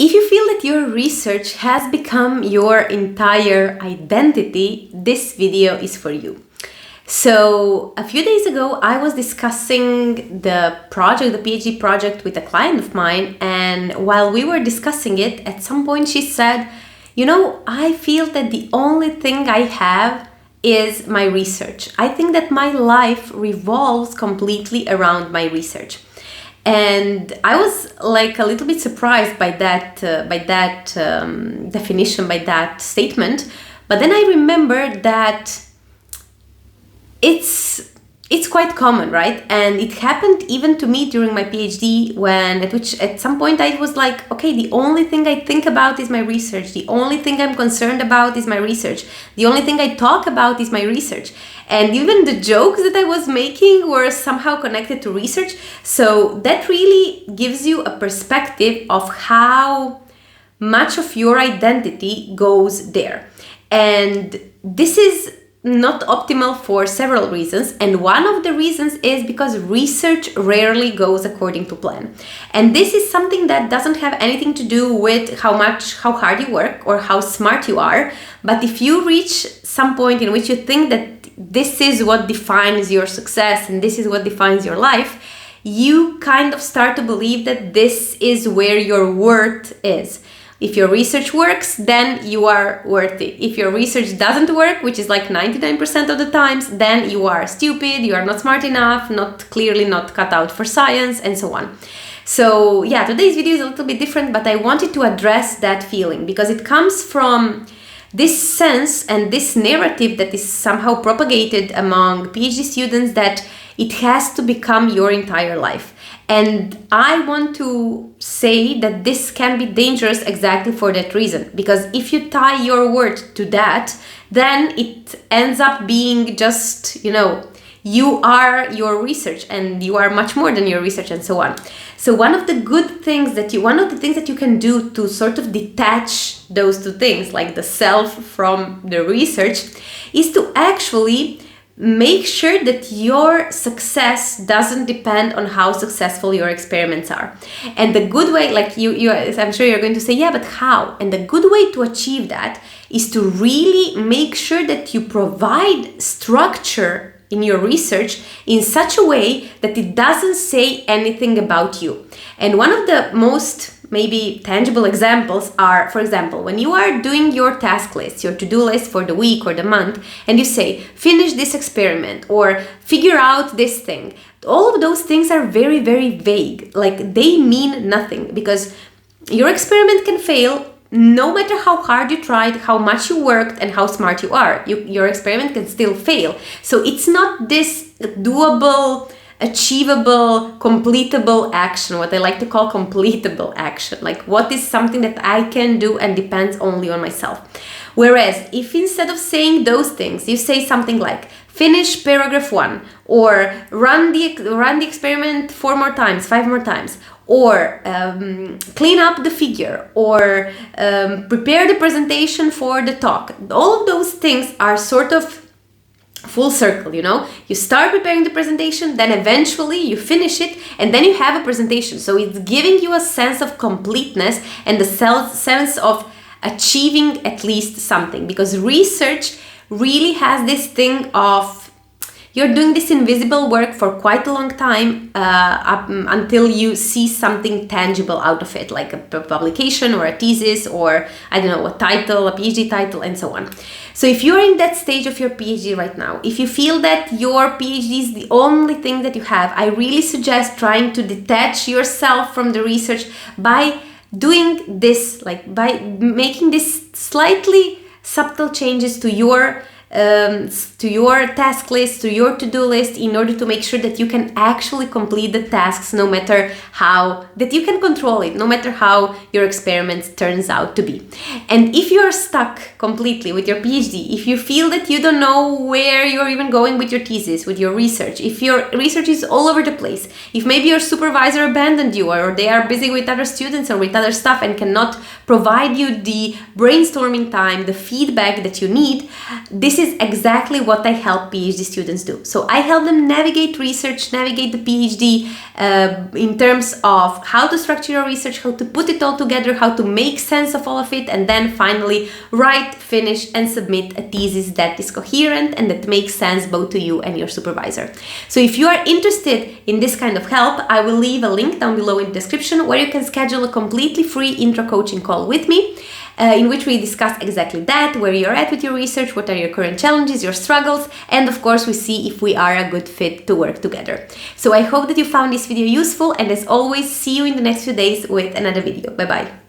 If you feel that your research has become your entire identity, this video is for you. So a few days ago, I was discussing the PhD project with a client of mine, and while we were discussing it, at some point she said, I feel that the only thing I have is my research. I think that my life revolves completely around my research. And I was like a little bit surprised by that definition, by that statement. But then I remembered that it's quite common, right? And it happened even to me during my PhD, at some point I was like, okay, the only thing I think about is my research. The only thing I'm concerned about is my research. The only thing I talk about is my research. And even the jokes that I was making were somehow connected to research. So that really gives you a perspective of how much of your identity goes there. And this is not optimal for several reasons, and one of the reasons is because research rarely goes according to plan. And this is something that doesn't have anything to do with how hard you work or how smart you are, but if you reach some point in which you think that this is what defines your success and this is what defines your life, you kind of start to believe that this is where your worth is. If your research works, then you are worthy. If your research doesn't work, which is like 99% of the times, then you are stupid, you are not smart enough, clearly not cut out for science, and so on. So yeah, today's video is a little bit different, but I wanted to address that feeling because it comes from this sense and this narrative that is somehow propagated among PhD students that it has to become your entire life. And I want to say that this can be dangerous exactly for that reason. Because if you tie your worth to that, then it ends up being just, you are your research and you are much more than your research and so on. So one of the things that you can do to sort of detach those two things, like the self from the research, is to actually make sure that your success doesn't depend on how successful your experiments are. And the good way, I'm sure you're going to say, yeah, but how? And the good way to achieve that is to really make sure that you provide structure in your research in such a way that it doesn't say anything about you. And one of the most maybe tangible examples are, for example, when you are doing your task list, your to-do list for the week or the month, and you say, finish this experiment or figure out this thing. All of those things are very, very vague. Like they mean nothing because your experiment can fail no matter how hard you tried, how much you worked, and how smart you are. Your experiment can still fail. So it's not this doable, achievable, completable action, what I like to call completable action. Like what is something that I can do and depends only on myself. Whereas if instead of saying those things, you say something like finish paragraph 1 or run the experiment 4 more times, 5 more times, or clean up the figure, or prepare the presentation for the talk. All of those things are sort of full circle, you start preparing the presentation, then eventually you finish it, and then you have a presentation. So it's giving you a sense of completeness and the sense of achieving at least something, because research really has this thing of you're doing this invisible work for quite a long time until you see something tangible out of it, like a publication or a thesis or, I don't know, a title, a PhD title, and so on. So if you're in that stage of your PhD right now, if you feel that your PhD is the only thing that you have, I really suggest trying to detach yourself from the research by doing this, like by making this slightly subtle changes to your task list, to your to-do list, in order to make sure that you can actually complete the tasks, no matter how, that you can control it, no matter how your experiment turns out to be. And if you're stuck completely with your PhD, if you feel that you don't know where you're even going with your thesis, with your research, if your research is all over the place, if maybe your supervisor abandoned you or they are busy with other students or with other stuff and cannot provide you the brainstorming time, the feedback that you need, this this is exactly what I help PhD students do. So I help them navigate research, navigate the PhD in terms of how to structure your research, how to put it all together, how to make sense of all of it, and then finally write, finish, and submit a thesis that is coherent and that makes sense both to you and your supervisor. So if you are interested in this kind of help, I will leave a link down below in the description where you can schedule a completely free intro coaching call with me, in which we discuss exactly that, where you're at with your research, what are your current challenges, your struggles, and of course we see if we are a good fit to work together. So I hope that you found this video useful, and as always, see you in the next few days with another video. Bye bye.